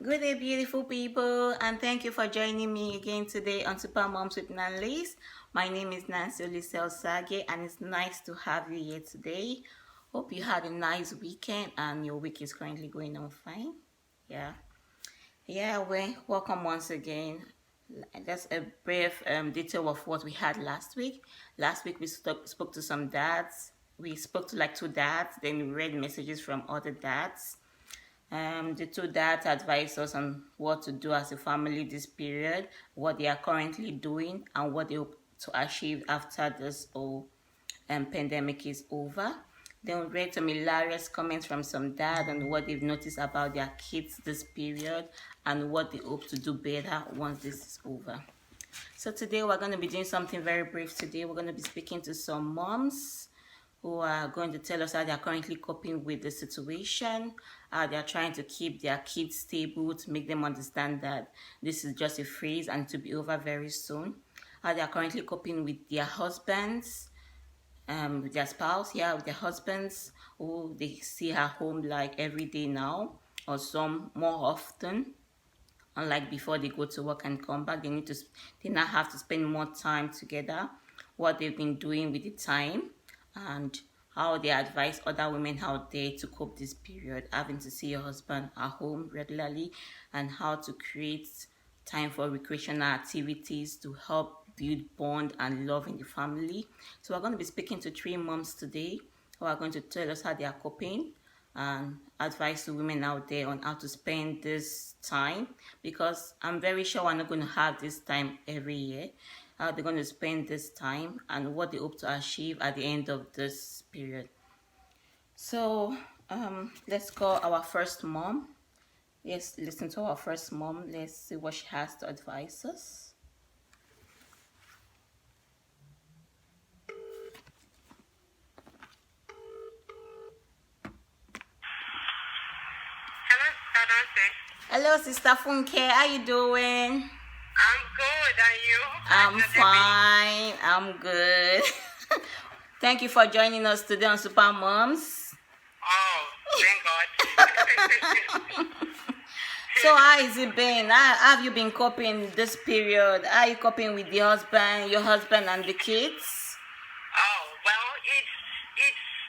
Good day, beautiful people, and thank you for joining me again today on Super Moms with Nanlise. My name is Nanlise, and it's nice to have you here today. Hope you had a nice weekend and your week is currently going on fine. Yeah, welcome once again. Just a brief detail of what we had last week. Last week we spoke to some dads. We spoke to like two dads, then we read messages from other dads. The two dads advise us on what to do as a family this period, what they are currently doing, and what they hope to achieve after this whole pandemic is over. Then we read some hilarious comments from some dads on what they've noticed about their kids this period and what they hope to do better once this is over. So today we're going to be doing something very brief today. We're going to be speaking to some moms who are going to tell us how they're currently coping with the situation, how they're trying to keep their kids stable, to make them understand that this is just a phase and to be over very soon, how they're currently coping with their husbands, with their spouse, with their husbands, who they see at home like every day now, or some more often. Unlike before they go to work and come back, they now have to spend more time together, what they've been doing with the time, and how they advise other women out there to cope this period, having to see your husband at home regularly, and how to create time for recreational activities to help build bond and love in the family. So we're going to be speaking to three moms today who are going to tell us how they are coping and advice to women out there on how to spend this time, because I'm very sure we're not going to have this time every year. How they're going to spend this time and what they hope to achieve at the end of this period. So let's call our first mom. Let's listen to our first mom. Let's see what she has to advise us. Hello, Sister Funke. How you doing? I'm good, and you? I'm fine. I'm good. Thank you for joining us today on Super Moms. Oh, thank God. So how has it been? How have you been coping this period? How are you coping with your husband and the kids? Oh, well, it's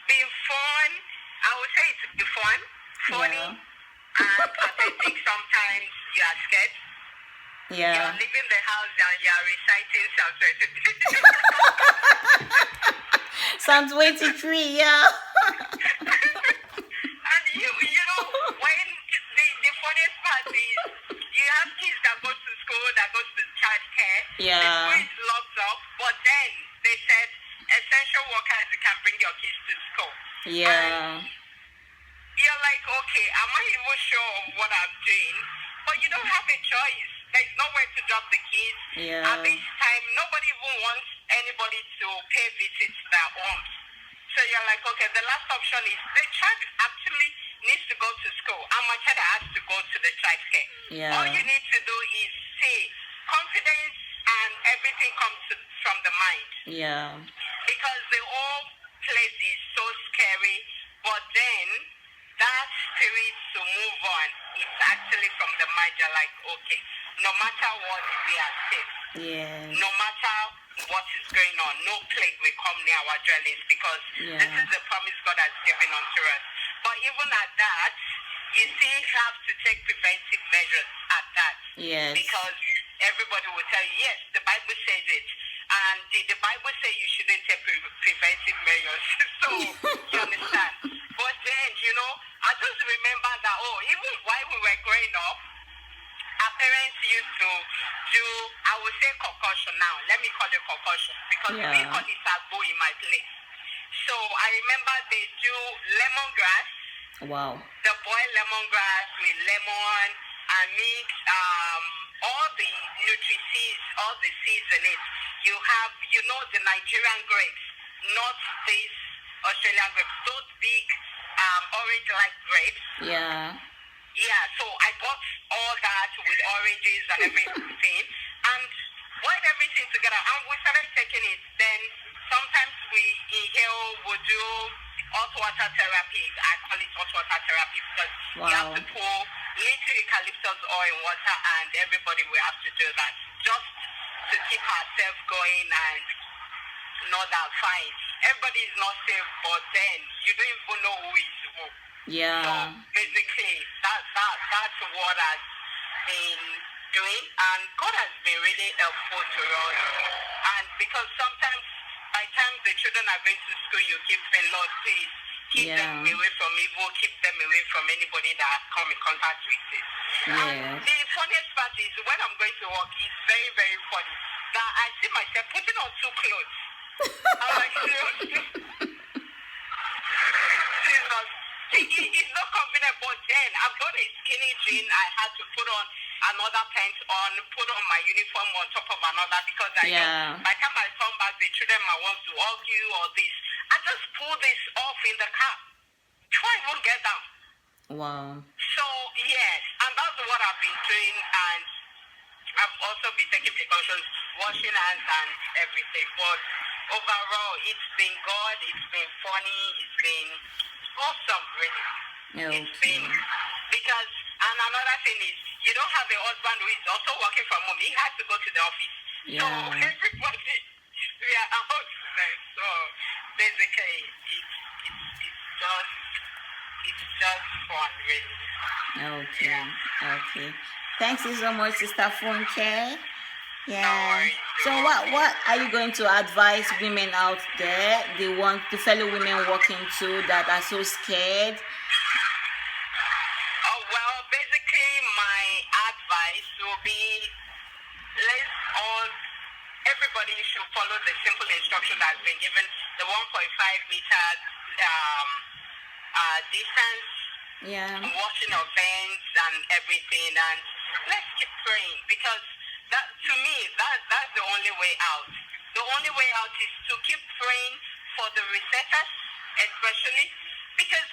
been fun. I would say it's been fun, funny, and pathetic sometimes. You are scared. Yeah. You're leaving the house and you're reciting Psalm 23. Psalm 23, yeah. And you know, when the funniest part is, you have kids that go to school, that go to childcare. Yeah. The school is locked up, but then they said essential workers, you can bring your kids to school. Yeah. And you're like, okay, am I even sure of what I'm doing? But you don't have a choice. There's nowhere to drop the kids. Yeah. At this time, nobody even wants anybody to pay visits to their homes. So you're like, okay, the last option is the child actually needs to go to school, and my child has to go to the childcare. Yeah. All you need to do is say confidence, and everything comes from the mind. Yeah. Because the whole place is so scary, but then that spirit to move on is actually from the mind. You're like, okay, no matter what, we are safe. Yeah. No matter what is going on, no plague will come near our dwellings, because this is the promise God has given unto us. But even at that, you still have to take preventive measures at that. Yes. Because everybody will tell you, yes, the Bible says it. And the Bible says you shouldn't take preventive measures. So, you understand? But then, I just remember that, even while we were growing up, our parents used to do, I would say concussion now. Let me call it concussion, because we call it sabo in my place. So I remember they do lemongrass. Wow. The boiled lemongrass with lemon and mix all the nutrients, all the seeds in it. You have, the Nigerian grapes, not these Australian grapes, those big orange-like grapes. Yeah. Yeah, so I bought all that with oranges and everything, and boiled everything together, and we started taking it. Then sometimes we would do hot water therapy. I call it hot water therapy because you have to pour little, you eucalyptus oil in water, and everybody will have to do that just to keep ourselves going and know that fine. Everybody is not safe, but then you don't even know who is who. Yeah. So basically, that's what I've been doing, and God has been really helpful to us. And because sometimes, by the time the children are going to school, you keep saying, Lord, please keep them away from evil, keep them away from anybody that come in contact with it. And the funniest part is when I'm going to work, it's very, very funny that I see myself putting on two clothes. I'm like, seriously? Jesus. It's not convenient, but then I've got a skinny jean. I had to put on another pant on, put on my uniform on top of another, because I know by the time I come back, the children might want to argue or this. I just pull this off in the car before I even get down. Wow. So, yes, and that's what I've been doing, and I've also been taking precautions, washing hands and everything. But overall, it's been good, it's been funny, it's been awesome, really. Okay. It's been, because, and another thing is, you don't have a husband who is also working from home. He has to go to the office. Yeah. So everybody, we are outside. So basically, it's just fun, really. Okay. Yeah. Okay. Thanks so much, Sister Funke. Yeah. So what are you going to advise women out there? The fellow women working too that are so scared? Oh, well, basically my advice will be, everybody should follow the simple instruction that has been given, the 1.5 meters distance, washing of hands and everything, and let's keep praying, because that, to me, that's the only way out. The only way out is to keep praying for the researchers, especially, because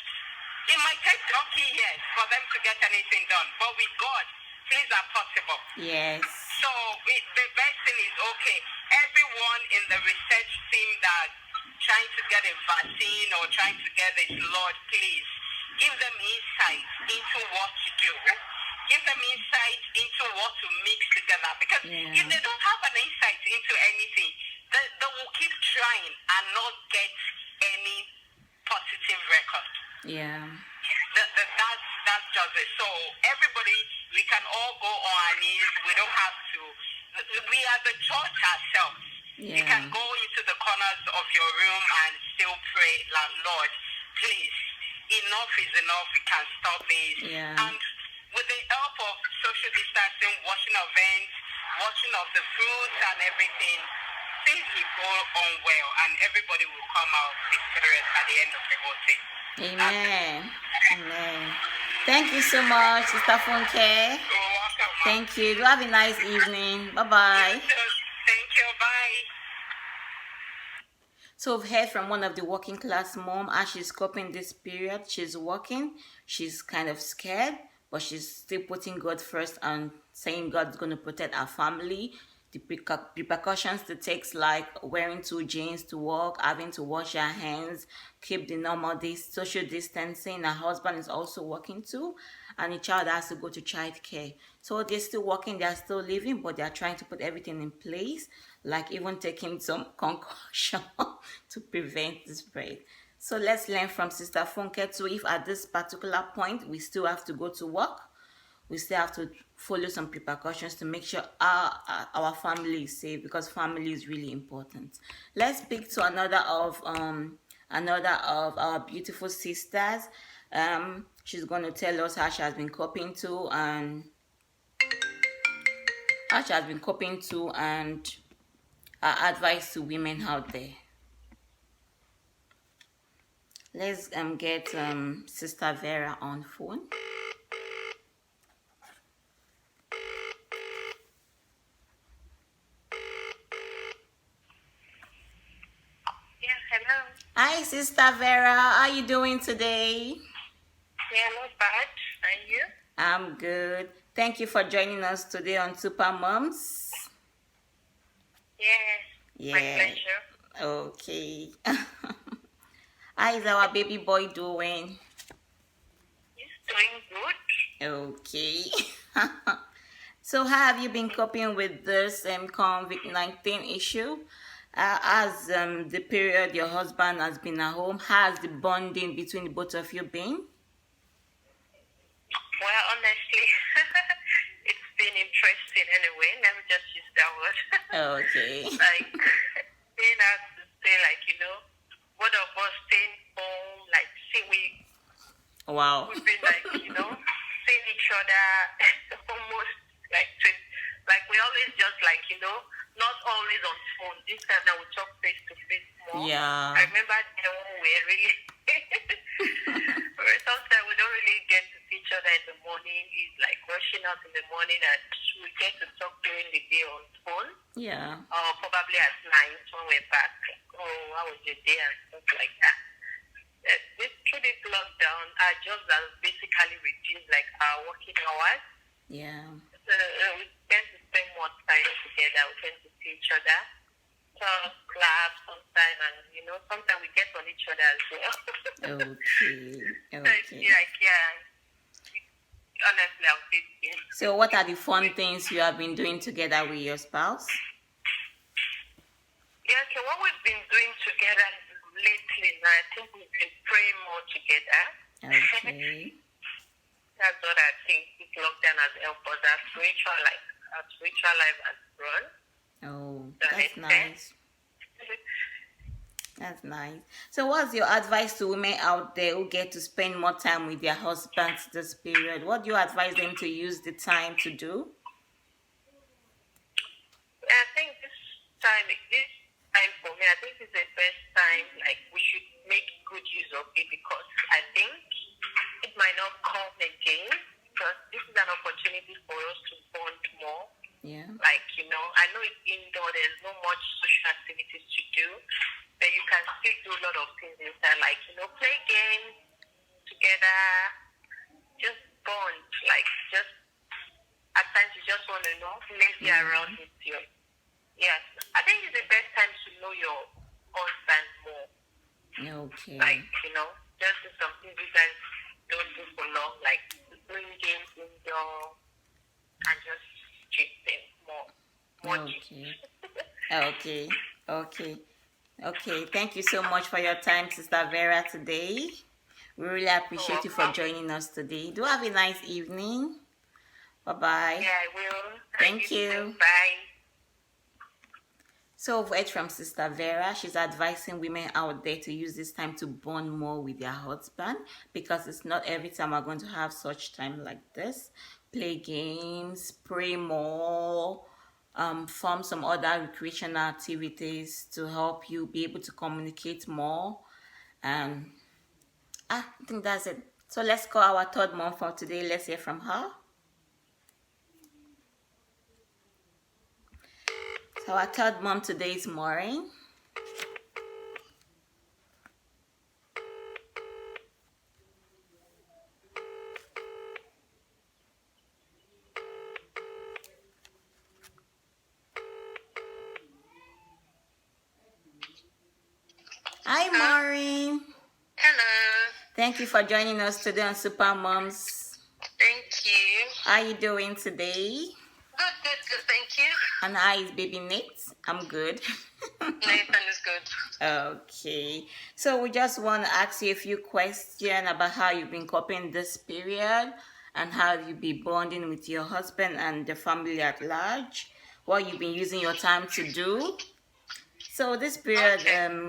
it might take donkey years for them to get anything done. But with God, things are possible. Yes. So the best thing is, okay, everyone in the research team that trying to get a vaccine or trying to get this, Lord, please, give them insight into what to do. Give them insight into what to mix together. Because if they don't have an insight into anything, they will keep trying and not get any positive record. Yeah. That's just it. So everybody, we can all go on our knees. We don't have to. We are the church ourselves. Yeah. You can go into the corners of your room and still pray, like, Lord, please, enough is enough. We can stop this. Yeah. And with the help of social distancing, washing of hands, washing of the fruits and everything, things will go on well, and everybody will come out victorious at the end of the whole thing. Amen. Amen. Thank you so much, Sister Funke. You're welcome. Thank you. Do have a nice evening. Bye-bye. Thank you. Bye. So we've heard from one of the working class mom as she's coping this period. She's working. She's kind of scared, but she's still putting God first and saying God's going to protect our family. The precautions it takes, like wearing 2 jeans to work, having to wash your hands, keep the normal social distancing. Her husband is also working too, and the child has to go to childcare. So they're still working, they're still living, but they're trying to put everything in place, like even taking some concoction to prevent the spread. So let's learn from Sister Funke too. If at this particular point we still have to go to work, we still have to follow some precautions to make sure our family is safe, because family is really important. Let's speak to another of our beautiful sisters. She's going to tell us how she has been coping to, and her advice to women out there. Let's get Sister Vera on phone. Hello. Hi, Sister Vera. How are you doing today? Yeah, not bad. And you? I'm good. Thank you for joining us today on Super Moms. Yeah. My pleasure. Okay. How is our baby boy doing? He's doing good. Okay. So, how have you been coping with this COVID-19 issue? As the period your husband has been at home, has the bonding between the both of you been? Well, honestly, it's been interesting anyway. Let me just use that word. Okay. Like, being asked to say, like, both of us staying home, like, see, Wow. we've been, like, seeing each other almost, like, like, we always just, like, not always on phone. This time now we talk face to face more. Yeah. I remember when we were really, sometimes we don't really get to see each other in the morning. It's like rushing out in the morning and we get to talk during the day on phone. Yeah. Or probably at night when we're back. Like, oh, how was your day and stuff like that. Through this lockdown, our jobs have basically reduced like our working hours. Yeah. So we tend to spend more time together. We tend to see each other, talk, laugh sometimes, and sometimes we get on each other as well. Okay. So it's Okay. like, yeah, honestly, I would say yes. So, what are the fun things you have been doing together with your spouse? Yeah, so what we've been doing together lately, now, I think we've been praying more together. Okay. That's what I think this lockdown has helped us. Our spiritual life has grown. Oh, Does that's it make nice. That's nice. So, what's your advice to women out there who get to spend more time with their husbands this period? What do you advise them to use the time to do? I think this time for me, I think it's the best time. Like, we should make good use of it because I think it might not come again because this is an opportunity for us to bond more. Yeah. Like, I know it's indoor, there's no much social activities to do, but you can still do a lot of things inside, like, play games together, just bond, like, just, at times you just want to lazy around with your, yes. I think it's the best time to know your husband more. Okay. Like, just do something you guys don't do for long, like playing games indoor and just treat them more. Okay. Okay. Okay. Okay. Thank you so much for your time, Sister Vera, today. We really appreciate you for joining us today. Do have a nice evening. Bye-bye. Yeah, I will. Thank you. Bye. So, we've heard from Sister Vera. She's advising women out there to use this time to bond more with their husband because it's not every time we're going to have such time like this. Play games, pray more, form some other recreational activities to help you be able to communicate more. And I think that's it. So let's call our third mom for today. Let's hear from her. So our third mom today is Maureen. Hi, Maureen. Hello. Thank you for joining us today on Super Moms. Thank you. How are you doing today? Good. Thank you. And how is baby Nate? I'm good. Nathan is good. Okay. So we just want to ask you a few questions about how you've been coping this period and how you've been bonding with your husband and the family at large. What you've been using your time to do. So this period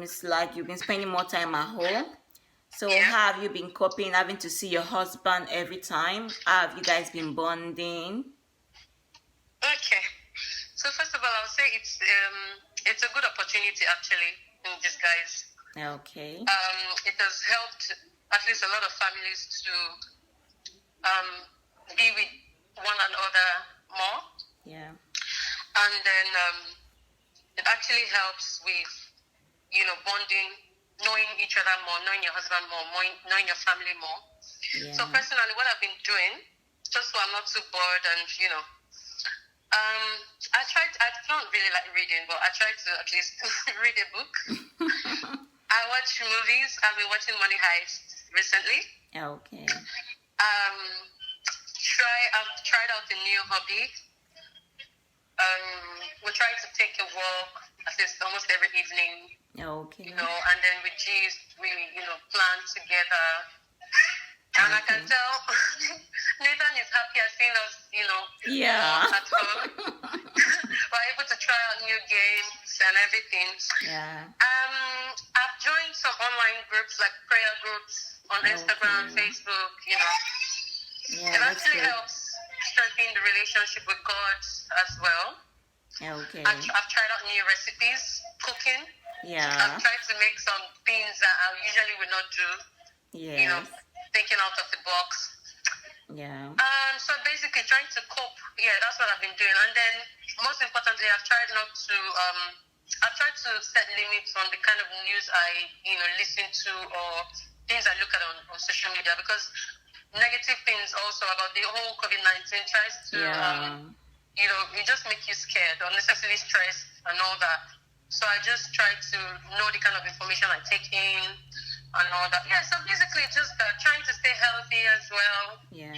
is like you've been spending more time at home. So how have you been coping, having to see your husband every time? How have you guys been bonding? Okay. So first of all, I'll say it's a good opportunity actually in disguise. Okay. It has helped at least a lot of families to be with one another more. Yeah. And then it actually helps with, bonding, knowing each other more, knowing your husband more, knowing your family more. Yeah. So personally, what I've been doing, just so I'm not too bored and, I don't really like reading, but I try to at least read a book. I watch movies. I've been watching Money Heist recently. Okay. I've tried out a new hobby. We try to take a walk at least almost every evening. Okay. And then we plan together. And I can tell Nathan is happy at seeing us, Yeah. at home. We're able to try out new games and everything. Yeah. I've joined some online groups like prayer groups on Instagram, Facebook, Yeah, it actually helps strengthen the relationship with God as well. Okay. I've tried out new recipes, cooking. Yeah. I've tried to make some things that I usually would not do. Yes. Thinking out of the box. Yeah. So basically trying to cope. Yeah, that's what I've been doing. And then most importantly, I've tried to set limits on the kind of news I, listen to or things I look at on social media, because negative things also about the whole COVID-19 tries to, it just make you scared, unnecessarily stressed and all that. So I just try to know the kind of information I take in and all that. Yeah, so basically just trying to stay healthy as well. Yeah.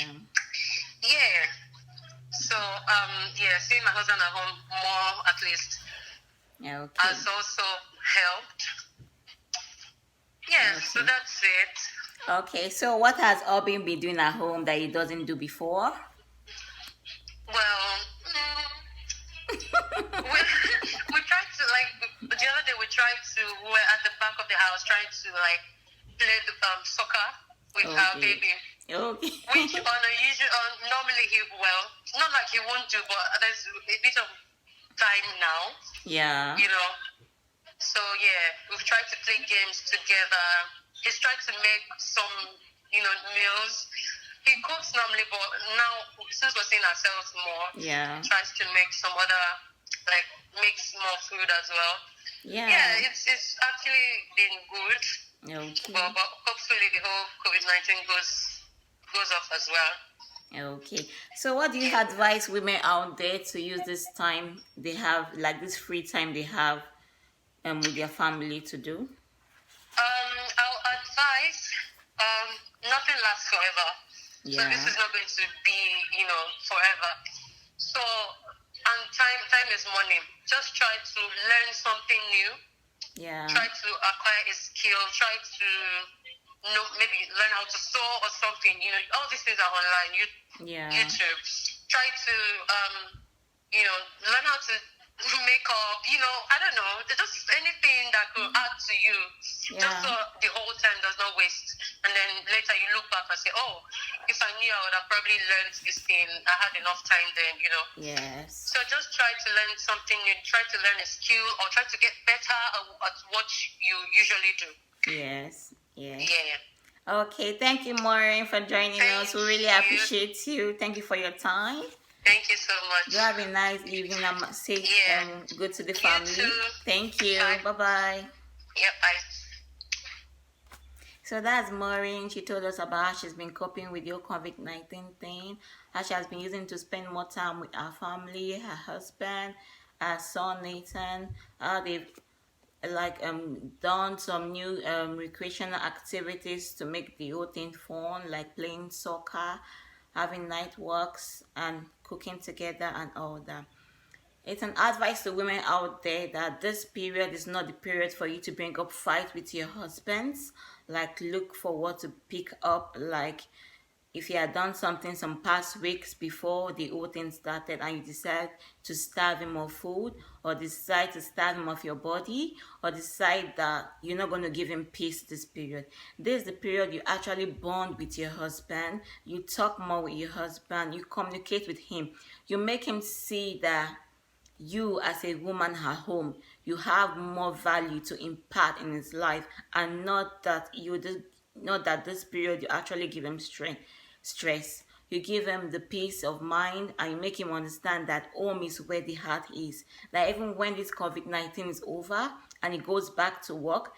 Yeah. So, seeing my husband at home more at least has also helped. Yeah, so that's it. Okay, so what has Obin been doing at home that he doesn't do before? Well, we tried to, the other day we were at the back of the house trying to play the soccer with our baby. Okay. Which normally not like he won't do, but there's a bit of time now. Yeah. So we've tried to play games together. He's tried to make some, meals. He cooks normally, but now since we're seeing ourselves more, tries to make some other, makes more food as well. Yeah, it's actually been good. Okay. But hopefully the whole COVID-19 goes off as well. Okay. So what do you advise women out there to use this time they have, this free time they have with their family to do? I'll advise nothing lasts forever. Yeah. So this is not going to be, forever. So, and time is money. Just try to learn something new. Yeah. Try to acquire a skill. Try to maybe learn how to sew or something. All these things are online. YouTube. Try to, learn how to make up. I don't know. Just anything that could add to you. Yeah. Just so the whole time does not waste. And then later you look back and say, oh, if I knew, I would have probably learned this thing. I had enough time then, Yes. So just try to learn something new. Try to learn a skill or try to get better at what you usually do. Yes. Yeah. Okay. Thank you, Maureen, for joining us. We really appreciate you. Thank you for your time. Thank you so much. You have a nice evening. I'm safe and good to the family. You too. Thank you. Bye-bye. Yep, bye. So that's Maureen. She told us about how she's been coping with your COVID-19 thing, how she has been using to spend more time with her family, her husband, her son Nathan, how they've done some new recreational activities to make the whole thing fun, like playing soccer, having night walks, and cooking together and all that. It's an advice to women out there that this period is not the period for you to bring up fight with your husbands. Look for what to pick up. If you had done something some past weeks before the whole thing started and you decide to starve him of food, or decide to starve him of your body, or decide that you're not going to give him peace this period. This is the period you actually bond with your husband. You talk more with your husband. You communicate with him. You make him see that you as a woman at home, you have more value to impart in his life, and not that this period you actually give him stress. You give him the peace of mind, and you make him understand that home is where the heart is. That even when this COVID-19 is over and he goes back to work,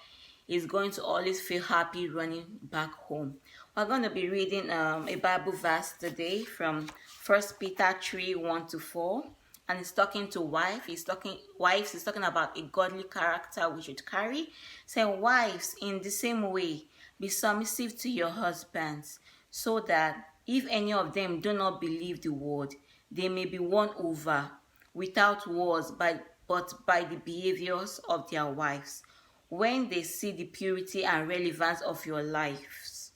he's going to always feel happy running back home. We're going to be reading a Bible verse today from 1 Peter 3:1-4. And he's talking to wives. He's talking about a godly character we should carry. Say, wives, in the same way, be submissive to your husbands, so that If any of them do not believe the word, they may be won over without words but by the behaviors of their wives. When they see the purity and relevance of your lives,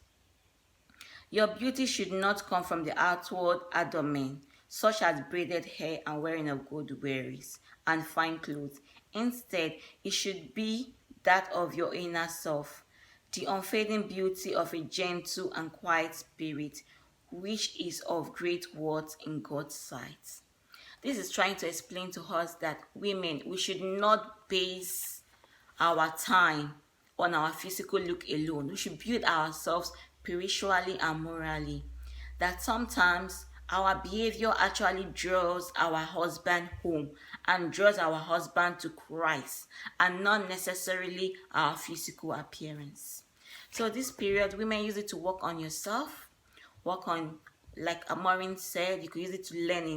your beauty should not come from the outward adornment, such as braided hair and wearing of gold wearings and fine clothes. Instead, it should be that of your inner self, the unfading beauty of a gentle and quiet spirit, which is of great worth in God's sight. This is trying to explain to us that women, we should not base our time on our physical look alone. We should build ourselves spiritually and morally. That sometimes our behavior actually draws our husband home and draws our husband to Christ, and not necessarily our physical appearance. So this period, women use it to work on yourself, work on, like Maureen said, you could use it to learn a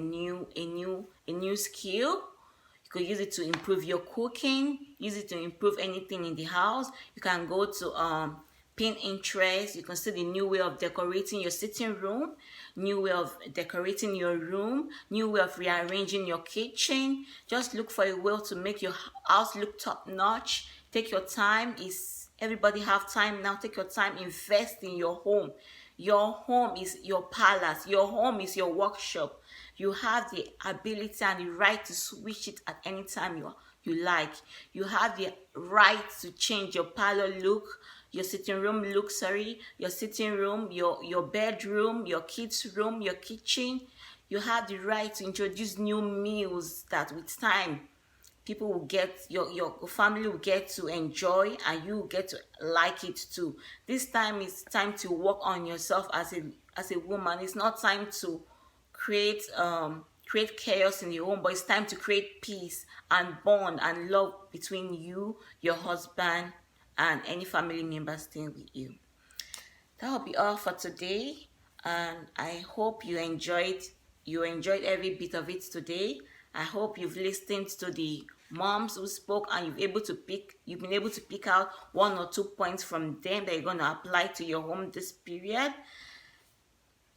new skill. You could use it to improve your cooking, use it to improve anything in the house. You can go to Pinterest. You can see the new way of decorating your sitting room, new way of decorating your room, new way of rearranging your kitchen. Just look for a way to make your house look top notch. Take your time. Everybody have time now? Take your time, invest in your home. Your home is your palace. Your home is your workshop. You have the ability and the right to switch it at any time you like. You have the right to change your parlor look, your sitting room look, your sitting room, your bedroom, your kids' room, your kitchen. You have the right to introduce new meals that with time people will get, your family will get to enjoy, and you will get to like it too. This time is time to work on yourself as a woman. It's not time to create chaos in your home, but it's time to create peace and bond and love between you, your husband, and any family member staying with you. That will be all for today, and I hope you enjoyed every bit of it today. I hope you've listened to the moms who spoke, and you've been able to pick out 1 or 2 points from them that you're going to apply to your home this period.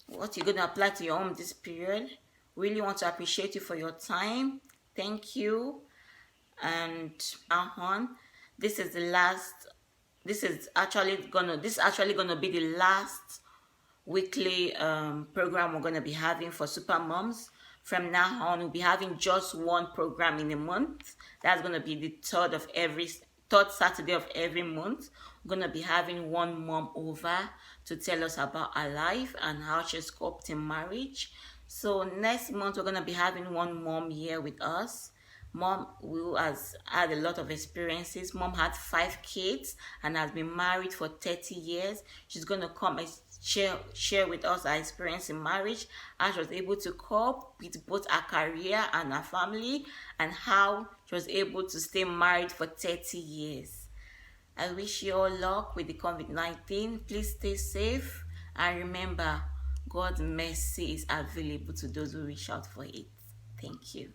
What you're going to apply to your home this period. Really want to appreciate you for your time. Thank you. And now on, this is actually gonna be the last weekly program we're gonna be having for Super Moms. From now on, we'll be having just one program in a month. That's gonna be the third Saturday of every month. We're gonna be having one mom over to tell us about her life and how she's coped in marriage. So next month we're gonna be having one mom here with us. Mom who has had a lot of experiences. Mom had 5 kids and has been married for 30 years. She's going to come and share with us her experience in marriage, how she was able to cope with both her career and her family, and how she was able to stay married for 30 years. I wish you all luck with the COVID-19. Please stay safe, and remember, God's mercy is available to those who reach out for it. Thank you.